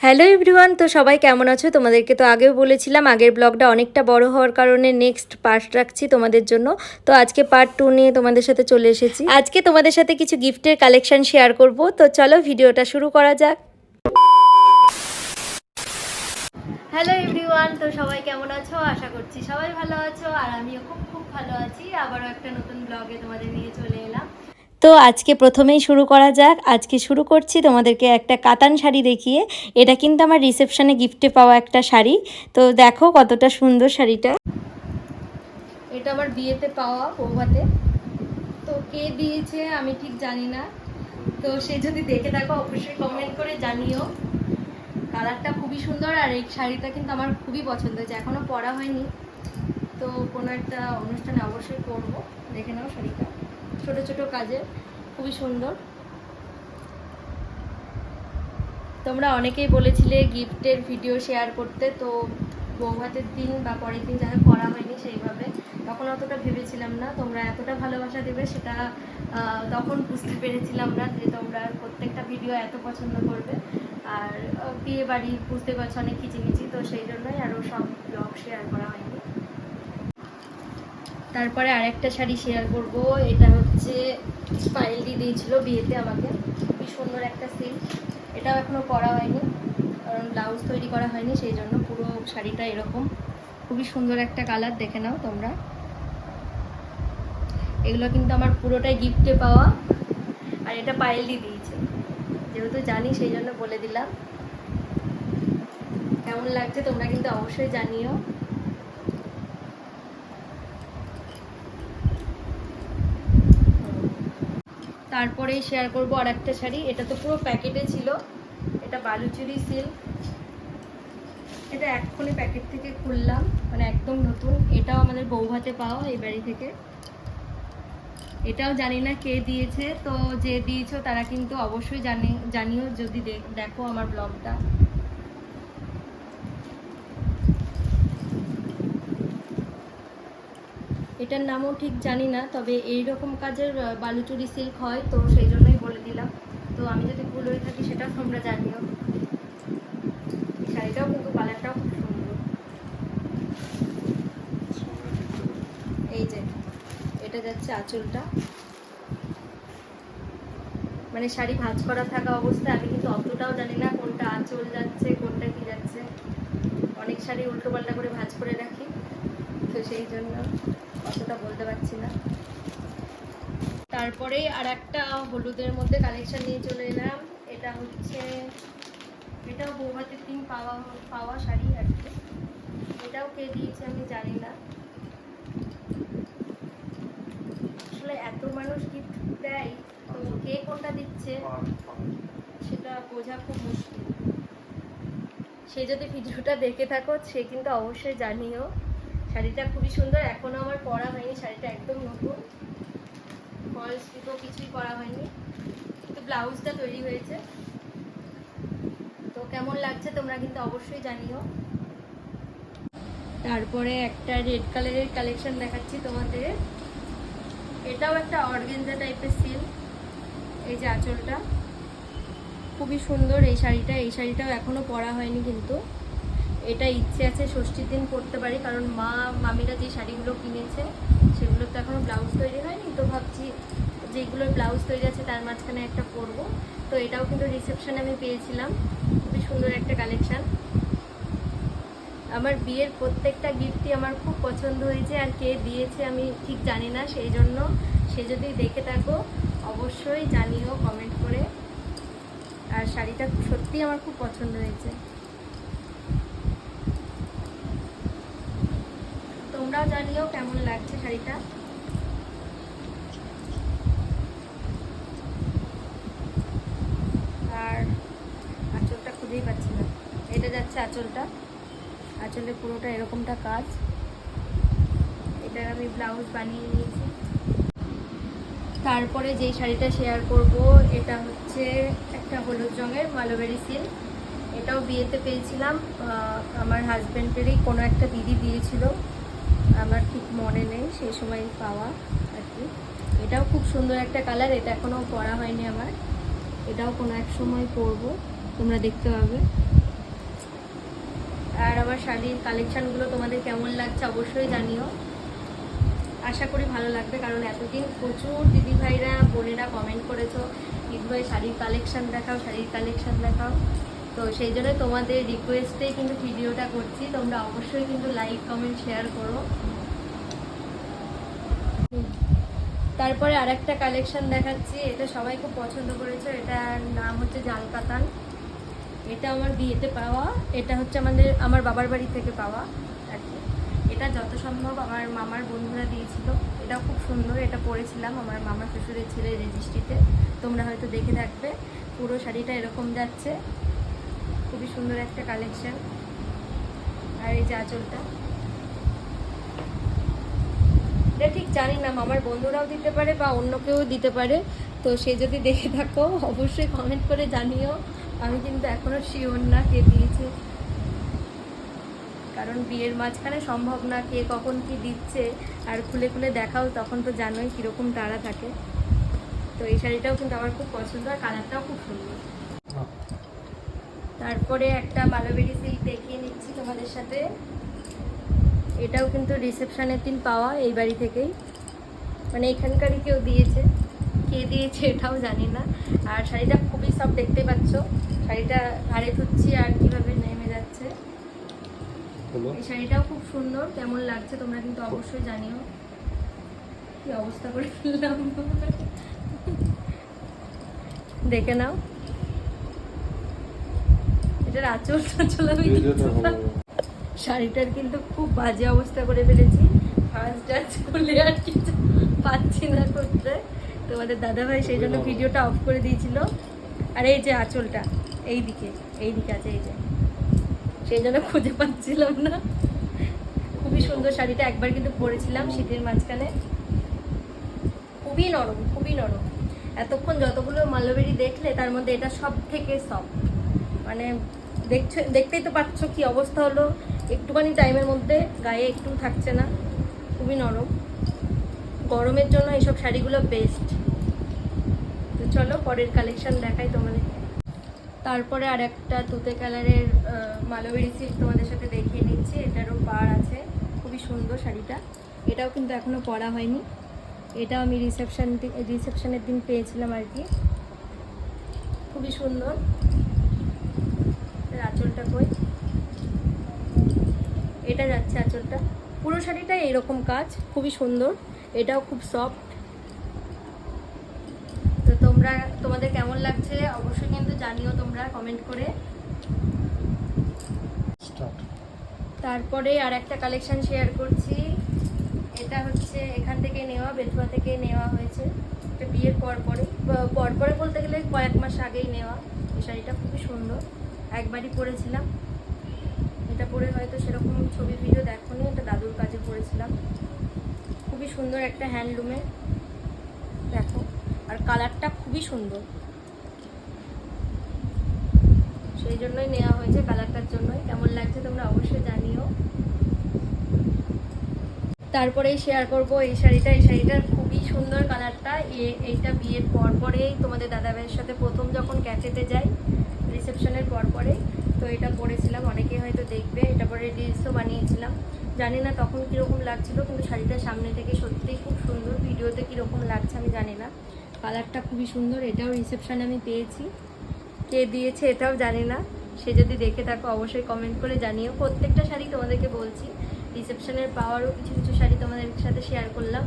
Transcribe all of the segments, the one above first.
Hello everyone, তো সবাই কেমন আছো? তোমাদেরকে তো আগেও বলেছিলাম আগের ব্লগটা অনেকটা বড় হওয়ার কারণে নেক্সট পার্ট রাখছি তোমাদের জন্য। তো আজকে পার্ট 2 নিয়ে তোমাদের সাথে চলে এসেছি। আজকে তোমাদের সাথে কিছু গিফটের কালেকশন শেয়ার করব। তো চলো ভিডিওটা শুরু করা যাক। হ্যালো এভরিওয়ান, তো সবাই কেমন আছো? আশা করছি সবাই ভালো আছো, আর আমিও খুব খুব ভালো আছি। আবারও একটা নতুন ব্লগে তোমাদের নিয়ে চলে এলাম। তো আজকে প্রথমেই শুরু করা যাক। আজকে শুরু করছি তোমাদেরকে একটা কাতান শাড়ি দেখিয়ে। এটা কিন্তু আমার রিসেপশনে গিফটে পাওয়া একটা শাড়ি। তো দেখো কতটা সুন্দর শাড়িটা। এটা আমার বিয়েতে পাওয়া বৌভাতে। তো কে দিয়েছে আমি ঠিক জানি না, তো সে যদি দেখে থাকো অবশ্যই কমেন্ট করে জানিও। কালারটা খুবই সুন্দর, আর এই শাড়িটা কিন্তু আমার খুবই পছন্দ হয়েছে। এখনো পরা হয়নি, তো কোনো একটা অনুষ্ঠানে অবশ্যই পরবো। দেখে নাও শাড়িটা, ছোট ছোট কাজে খুবই সুন্দর। তোমরা অনেকেই বলেছিলে গিফটের ভিডিও শেয়ার করতে, তো বৌভাতের দিন বা পরের দিন যারা করা হয়নি সেইভাবে, তখন অতটা ভেবেছিলাম না তোমরা এতটা ভালোবাসা দেবে, সেটা তখন বুঝতে পেরেছিলাম না যে তোমরা প্রত্যেকটা ভিডিও এত পছন্দ করবে। আর বিয়ে বাড়ি বুঝতে পারছো অনেক কিচিমিচি, তো সেই জন্যই আরও সব ব্লগ শেয়ার করা হয়নি। তারপরে আরেকটা শাড়ি শেয়ার করব। এটা হচ্ছে পায়েলদি দিয়েছিল বিয়েতে আমাকে, খুবই সুন্দর একটা সিল্ক। এটাও এখনো পরা হয়নি কারণ ব্লাউজ তৈরি করা হয়নি, সেই জন্য পুরো শাড়িটা এরকম। খুবই সুন্দর একটা কালার, দেখে নাও তোমরা। এগুলো কিন্তু আমার পুরোটাই গিফটে পাওয়া, আর এটা পায়েলদি দিয়েছে, যেহেতু জানি সেই জন্য বলে দিলাম। কেমন লাগছে তোমরা কিন্তু অবশ্যই জানিও। তারপরেই শেয়ার করব আর একটা শাড়ি। এটা তো পুরো প্যাকেটে ছিল, এটা বালুচুরি সিল্ক। এটা এক্ষুনি প্যাকেট থেকে খুললাম, মানে একদম নতুন। এটাও আমাদের বৌভাতে পাওয়া এই বাড়ি থেকে। এটাও জানি না কে দিয়েছে, তো যে দিয়েছো তারা কিন্তু অবশ্যই জানিও যদি দেখো আমার ব্লগটা। এটার নামও ঠিক জানি না, তবে এই রকম কাজের বালুচুরি সিল্ক হয়, তো সেই জন্যই বলে দিলাম। তো আমি যদি ভুল হয়ে থাকি সেটাও তোমরা জানিও। শাড়িটাও কিন্তু কালারটাও খুব সুন্দর। এই যে এটা যাচ্ছে আঁচলটা, মানে শাড়ি ভাঁজ করা থাকা অবস্থায় আমি কিন্তু অতটাও জানি না কোনটা আঁচল যাচ্ছে কোনটা কি যাচ্ছে। অনেক শাড়ি উল্টো পাল্টা করে ভাঁজ করে রাখি, তো সেই জন্য অতটা বলতে পারছি না। তারপরে আর একটা হলুদের মধ্যে কালেকশন নিয়ে চলে এলাম। এটা হচ্ছে, এটাও বৌভাতের দিন পাওয়া শাড়ি আর কি। এটাও কে দিয়েছে আমি জানি না। আসলে এত মানুষ গিফট দেয়, তো কে কোনটা দিচ্ছে সেটা বোঝা খুব মুশকিল। সে যদি ভিডিওটা দেখে থাকো সে কিন্তু অবশ্যই জানিও। শাড়িটা খুবই সুন্দর, এখনো আমার পরা হয়নি, শাড়িটা একদম নতুন। ফলস পিকো কিছুই করা হয়নি, কিন্তু ব্লাউজটা তৈরি হয়েছে। তো কেমন লাগছে তোমরা কিন্তু অবশ্যই জানিও। তারপরে একটা রেড কালারের কালেকশন দেখাচ্ছি তোমাদের। এটাও একটা অর্গানজা টাইপের সিল্ক। এই যে আঁচলটা খুবই সুন্দর। এই শাড়িটাও এখনো পরা হয়নি, কিন্তু এটা ইচ্ছে আছে ষষ্ঠীর দিন পরতে পারি, কারণ মামিরা যে শাড়িগুলো কিনেছে সেগুলোর তো এখনো ব্লাউজ তৈরি হয়নি। তো ভাবছি যেগুলোর ব্লাউজ তৈরি আছে তার মাঝখানে একটা পরবো। তো এটাও কিন্তু রিসেপশনে আমি পেয়েছিলাম, খুবই সুন্দর একটা কালেকশন। আমার বিয়ের প্রত্যেকটা গিফটই আমার খুব পছন্দ হয়েছে, আর কে দিয়েছে আমি ঠিক জানি না, সেই জন্য সে যদি দেখে থাকো অবশ্যই জানিও কমেন্ট করে। আর শাড়িটা সত্যিই আমার খুব পছন্দ হয়েছে, তোমরাও জানিও কেমন লাগছে শাড়িটা। আর আঁচলটা খুঁজেই পাচ্ছি না। এটা যাচ্ছে আঁচলটা, আঁচলে পুরোটা এরকমটা কাজ। এটা আমি ব্লাউজ বানিয়ে নিয়েছি। তারপরে যেই শাড়িটা শেয়ার করব এটা হচ্ছে একটা হলুদ রঙের মালবেরি সিল্ক। এটাও বিয়েতে পেয়েছিলাম, আমার হাজব্যান্ডেরই কোনো একটা দিদি দিয়েছিল, আমার ঠিক মনে নেই, সেই সময় পাওয়া আর কি। এটাও খুব সুন্দর একটা কালার, এটা এখনও পরা হয়নি আমার। এটাও কোনো এক সময় পরবো, তোমরা দেখতে পাবে। আর আমার শাড়ির কালেকশানগুলো তোমাদের কেমন লাগছে অবশ্যই জানিও। আশা করি ভালো লাগবে, কারণ এতদিন প্রচুর দিদিভাইরা বোনেরা কমেন্ট করেছো দিদিভাই শাড়ির কালেকশান দেখাও, শাড়ির কালেকশান দেখাও। তো সেই জন্য তোমাদের রিকোয়েস্টেই কিন্তু ভিডিওটা করছি। তোমরা অবশ্যই কিন্তু লাইক কমেন্ট শেয়ার করো। তারপরে আরেকটা কালেকশান দেখাচ্ছি, এটা সবাই খুব পছন্দ করেছে। এটার নাম হচ্ছে জাল কাতান। এটা আমার বিয়েতে পাওয়া, এটা হচ্ছে আমার বাবার বাড়ি থেকে পাওয়া আর কি। এটা যত সম্ভব আমার মামার বন্ধুরা দিয়েছিল। এটা খুব সুন্দর, এটা পরেছিলাম আমার মামা শ্বশুরের ছেলের রেজিস্ট্রিতে। তোমরা হয়তো দেখে থাকবে। পুরো শাড়িটা এরকম যাচ্ছে, খুবই সুন্দর একটা কালেকশান। আর এই যে আঁচলটা, এটা ঠিক জানি না মামার বন্ধুরাও দিতে পারে বা অন্য কেউ দিতে পারে। তো সে যদি দেখে থাকো অবশ্যই কমেন্ট করে জানিও। আমি কিন্তু এখনও শিওর না কে দিয়েছে, কারণ বিয়ের মাঝখানে সম্ভব না কে কখন কি দিচ্ছে আর খুলে খুলে দেখাও, তখন তো জানোই কীরকম তাড়া থাকে। তো এই শাড়িটাও কিন্তু আমার খুব পছন্দ, আর কালারটাও খুব সুন্দর। তারপরে একটা মালাবেরি সিল্ক দেখিয়ে নিচ্ছি তোমাদের সাথে। এটাও কিন্তু রিসেপশনের দিন পাওয়া, এই বাড়ি থেকেই, মানে এখানকারই কেউ দিয়েছে। কে দিয়েছে এটাও জানি না। আর শাড়িটা খুবই সব দেখতে পাচ্ছ, শাড়িটা ঘাড়ে ধুচ্ছি আর কিভাবে নেমে যাচ্ছে। এই শাড়িটাও খুব সুন্দর, কেমন লাগছে তোমরা কিন্তু অবশ্যই জানিও। কি অবস্থা করে ফেললাম, দেখে নাও। এটার আঁচল আমি শাড়িটার কিন্তু খুব বাজে অবস্থা করে ফেলেছি। ফার্স্ট টাচ করলে আর কিছু পাচ্ছি না করতে, তোমাদের দাদাভাই সেই জন্য ভিডিওটা অফ করে দিয়েছিল। আর এই যে আঁচলটা এইদিকে আছে, এই যে সেই জন্য খুঁজে পাচ্ছিলাম না। খুবই সুন্দর শাড়িটা, একবার কিন্তু পরেছিলাম শীতের মাঝখানে। খুবই নরম, খুবই নরম। এতক্ষণ যতগুলো মালাবেরি দেখলে তার মধ্যে এটা সব থেকে সফট। মানে দেখতেই তো পাচ্ছ কি অবস্থা হলো, একটুখানি টাইমের মধ্যে গায়ে একটু থাকছে না। খুবই নরম, গরমের জন্য এইসব শাড়িগুলো বেস্ট। তো চলো পরের কালেকশন দেখাই তোমাদেরকে। তারপরে আর একটা তুতে কালারের মালাবেরি সিল্ক তোমাদের সাথে দেখিয়ে নিচ্ছি। এটারও পাড় আছে, খুবই সুন্দর শাড়িটা। এটাও কিন্তু এখনও পরা হয়নি। এটাও আমি রিসেপশনের দিন পেয়েছিলাম আর কি। খুবই সুন্দর। আঁচলটা কই, এটা যাচ্ছে আঁচলটা। পুরো শাড়িটা এরকম কাজ, খুবই সুন্দর। এটাও খুব সফট। তো তোমাদের কেমন লাগছে অবশ্যই কিন্তু জানিও তোমরা কমেন্ট করে। তারপরে আর একটা কালেকশন শেয়ার করছি। এটা হচ্ছে এখান থেকে নেওয়া, বেথুয়া থেকে নেওয়া হয়েছে। এটা বিয়ের পরপরে বলতে গেলে কয়েক মাস আগেই নেওয়া। এই শাড়িটা খুবই সুন্দর, একবারই পরেছিলাম। এটা পরে হয়তো সেরকম ছবি ভিডিও দেখোনি, এটা দাদুর কাজে পরেছিলাম। খুবই সুন্দর একটা হ্যান্ডলুমে, দেখো। আর কালারটা খুবই সুন্দর, সেই জন্যই নেওয়া হয়েছে, কালারটার জন্যই। কেমন লাগছে তোমরা অবশ্যই জানিও। তারপরেই শেয়ার করব এই শাড়িটা। এই শাড়িটার খুবই সুন্দর কালারটা। এইটা বিয়ের পরেই তোমাদের দাদাভাইয়ের সাথে প্রথম যখন ক্যাফেতে যাই রিসেপশনের পরেই, তো এটা পরেছিলাম। অনেকেই হয়তো দেখবে, এটা পরে রিলসও বানিয়েছিলাম। জানি না তখন কীরকম লাগছিল, কিন্তু শাড়িটা সামনে থেকে সত্যিই খুব সুন্দর। ভিডিওতে কীরকম লাগছে আমি জানি না। কালারটা খুবই সুন্দর। এটাও রিসেপশানে আমি পেয়েছি, কে দিয়েছে এটাও জানি না। সে যদি দেখে থাকো অবশ্যই কমেন্ট করে জানিও। প্রত্যেকটা শাড়ি তোমাদেরকে বলছি, রিসেপশনের পাওয়ারও কিছু কিছু শাড়ি তোমাদের সাথে শেয়ার করলাম।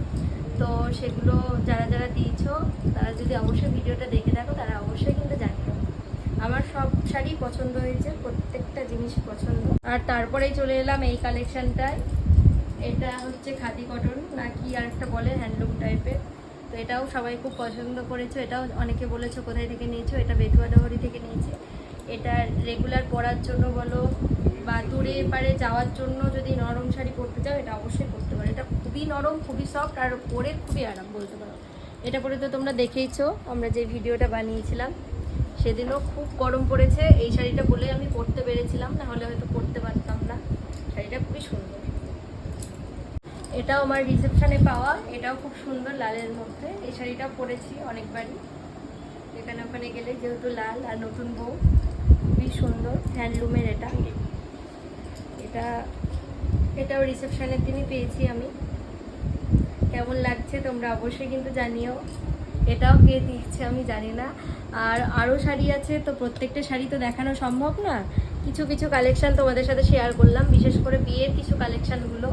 তো সেগুলো যারা যারা দিয়েছো তারা যদি অবশ্যই ভিডিওটা দেখে থাকো তারা অবশ্যই কিন্তু জানিও। আমার সব শাড়ি পছন্দ হয়েছে, প্রত্যেকটা জিনিস পছন্দ। আর তারপরেই চলে এলাম এই কালেকশানটায়। এটা হচ্ছে খাদি কটন নাকি আর একটা বলে হ্যান্ডলুম টাইপের। তো এটাও সবাই খুব পছন্দ করেছো। এটাও অনেকে বলেছো কোথায় থেকে নিয়েছো। এটা বেথুয়া ডহরি থেকে নিয়েছে। এটা রেগুলার পরার জন্য বলো বা দূরে পারে যাওয়ার জন্য যদি নরম শাড়ি পরতে চাও এটা অবশ্যই পরতে পারো। এটা খুবই নরম, খুবই সফট, আর পরে খুবই আরাম বলতে পারো। এটা পরে তো তোমরা দেখেইছো আমরা যে ভিডিওটা বানিয়েছিলাম, সেদিনও খুব গরম পড়েছে। এই শাড়িটা বলে আমি পরতে পেরেছিলাম, না হলে হয়তো পরতে পারতাম না। শাড়িটা খুবই সুন্দর। এটাও আমার রিসেপশনে পাওয়া, এটাও খুব সুন্দর লালের মধ্যে। এই শাড়িটাও পরেছি অনেকবারই, এখানে ওখানে গেলে, যেহেতু লাল আর নতুন বউ। খুবই সুন্দর হ্যান্ডলুমের এটা। এটা এটাও রিসেপশনের দিনই পেয়েছি আমি। কেমন লাগছে তোমরা অবশ্যই কিন্তু জানিও। এটাও কে দিচ্ছে আমি জানি না। আর আরও শাড়ি আছে, তো প্রত্যেকটা শাড়ি তো দেখানো সম্ভব না। কিছু কিছু কালেকশন তোমাদের সাথে শেয়ার করলাম, বিশেষ করে বিয়ের কিছু কালেকশনগুলো।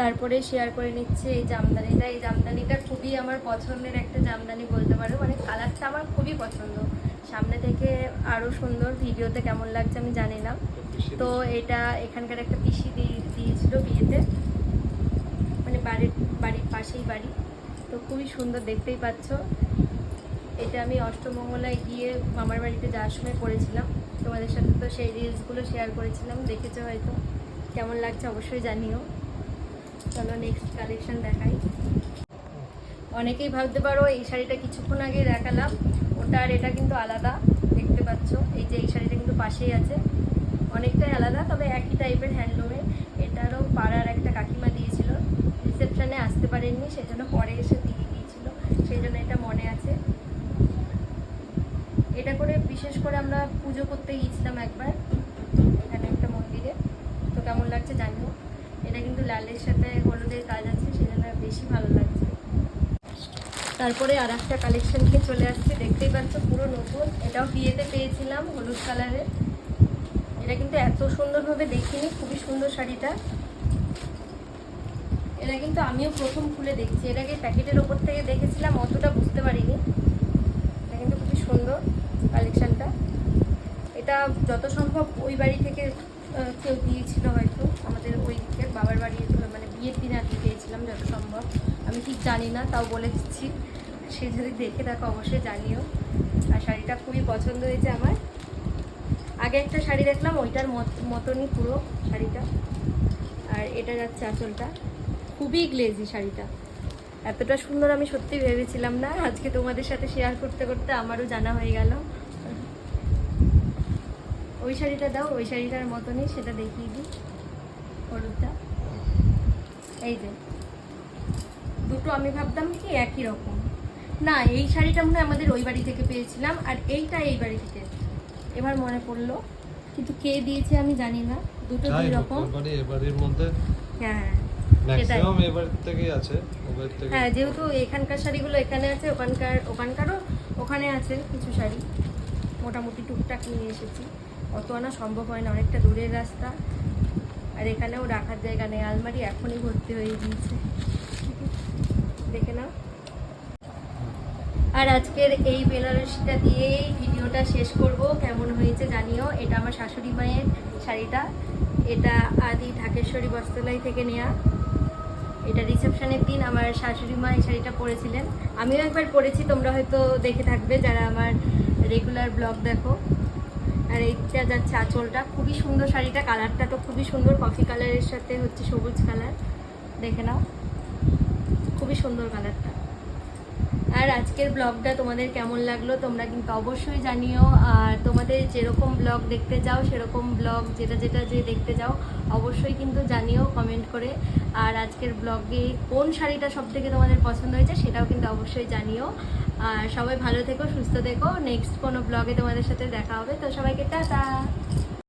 তারপরে শেয়ার করে নিচ্ছে এই জামদানিটা। এই জামদানিটা খুবই আমার পছন্দের একটা জামদানি বলতে পারো, মানে কালারটা আমার খুবই পছন্দ। সামনে থেকে আরও সুন্দর, ভিডিওতে কেমন লাগছে আমি জানি না। তো এটা এখানকার একটা পিসি দিয়েছিল বিয়েতে, মানে বাড়ির পাশেই বাড়ি। তো খুবই সুন্দর, দেখতেই পাচ্ছ। এটা আমি অষ্টমঙ্গলায় গিয়ে মামার বাড়িতে যাওয়ার সময় পরেছিলাম, তোমাদের সাথে তো সেই রিলসগুলো শেয়ার করেছিলাম, দেখেছো হয়তো। কেমন লাগছে অবশ্যই জানিও। চলো নেক্সট কালেকশন দেখাই। অনেকেই ভাবতে পারো এই শাড়িটা কিছুক্ষণ আগে দেখালাম, ওটা আর এটা কিন্তু আলাদা, দেখতে পাচ্ছ। এই যে এই শাড়িটা কিন্তু পাশেই আছে, অনেকটাই আলাদা, তবে একই টাইপের হ্যান্ডলুমের। এটারও পাড়ার একটা কাকিমা দিয়েছিল, রিসেপশনে আসতে পারেননি, সেই জন্য পরে এসে দিয়ে দিয়েছিল, সেই জন্য এটা মনে আছে। এটা করে বিশেষ করে আমরা পুজো করতে গিয়েছিলাম একবার এখানে একটা মন্দিরে। তো কেমন লাগছে জানিও। এটা কিন্তু লালের সাথে হলুদের কাজ আছে, সেই জন্য বেশি ভালো লাগছে। তারপরে আর একটা কালেকশন নিয়ে চলে আসছে, দেখতেই পাচ্ছ, পুরো নতুন। এটাও বিয়েতে পেয়েছিলাম, হলুদ কালারের। এটা কিন্তু এত সুন্দরভাবে দেখিনি, খুবই সুন্দর শাড়িটা। এটা কিন্তু আমিও প্রথম খুলে দেখছি, এটাকে প্যাকেটের ওপর থেকে দেখেছিলাম, অতটা বুঝতে পারিনি। এটা কিন্তু খুবই সুন্দর কালেকশনটা। এটা যত সম্ভব ওই বাড়ি থেকে কেউ দিয়েছিল হয়তো, আমাদের ওই দিকে বাবার বাড়ি, মানে বিয়ের দিনে আর কি পেয়েছিলাম যত সম্ভব। আমি ঠিক জানি না, তাও বলে দিচ্ছি, সে যদি দেখে থাকো অবশ্যই জানিও। আর শাড়িটা খুবই পছন্দ হয়েছে আমার। আগে একটা শাড়ি দেখলাম, ওইটার মতনই পুরো শাড়িটা। আর এটা যাচ্ছে আঁচলটা, খুবই গ্লেজি শাড়িটা। এতটা সুন্দর আমি সত্যি ভেবেছিলাম না, আজকে তোমাদের সাথে শেয়ার করতে করতে আমারও জানা হয়ে গেল। ওই শাড়িটা দাও, ওই শাড়িটার মতনই, সেটা দেখিয়ে দিই, হলুদটা। এই যে দুটো আমি ভাবতাম কি একই রকম, না এই শাড়িটা মনে হয় আমাদের ওই বাড়ি থেকে পেয়েছিলাম, আর এইটা এই বাড়ি থেকে, এবার মনে পড়লো। কিন্তু কে দিয়েছে আমি জানি না, দুটো দুই রকম। এবারের মধ্যে হ্যাঁ ম্যাক্সিমাম এবার থেকেই আছে, ওবার থেকে। হ্যাঁ, যেহেতু এখানকার শাড়িগুলো এখানে আছে, ওখানকারও ওখানে আছে কিছু শাড়ি, মোটামুটি টুকটাক নিয়ে এসেছি। অত আনা সম্ভব হয় না, অনেকটা দূরের রাস্তা। আর এখানেও রাখার জায়গা নেই, আলমারি এখনই ভর্তি হয়ে গিয়েছে, দেখে নাও। আর আজকের এই বেনারসিটা দিয়েই ভিডিওটা শেষ করব। কেমন হয়েছে জানিও। এটা আমার শাশুড়ি মায়ের শাড়িটা, এটা আদি ঢাকেশ্বরী বস্ত্রালয় থেকে নেওয়া। এটা রিসেপশনের দিন আমার শাশুড়ি মা এই শাড়িটা পরেছিলেন, আমিও একবার পরেছি, তোমরা হয়তো দেখে থাকবে যারা আমার রেগুলার ব্লগ দেখো। আর এইটা যাচ্ছে আঁচলটা, খুবই সুন্দর শাড়িটা, কালারটা তো খুবই সুন্দর, কফি কালারের সাথে হচ্ছে সবুজ কালার, দেখে নাও, খুবই সুন্দর কালারটা। আর আজকের ব্লগটা তোমাদের কেমন লাগলো তোমরা কিন্তু অবশ্যই জানিও। আর তোমাদের যেরকম ব্লগ দেখতে চাও, সেরকম ব্লগ যেটা যে দেখতে চাও অবশ্যই কিন্তু জানিও কমেন্ট করে। আর আজকের ব্লগে কোন শাড়িটা সবথেকে তোমাদের পছন্দ হয়েছে সেটাও কিন্তু অবশ্যই জানিও। আর সবাই ভালো থেকো, সুস্থ থেকো। নেক্সট কোনো ব্লগে তোমাদের সাথে দেখা হবে। তো সবাইকে টাটা।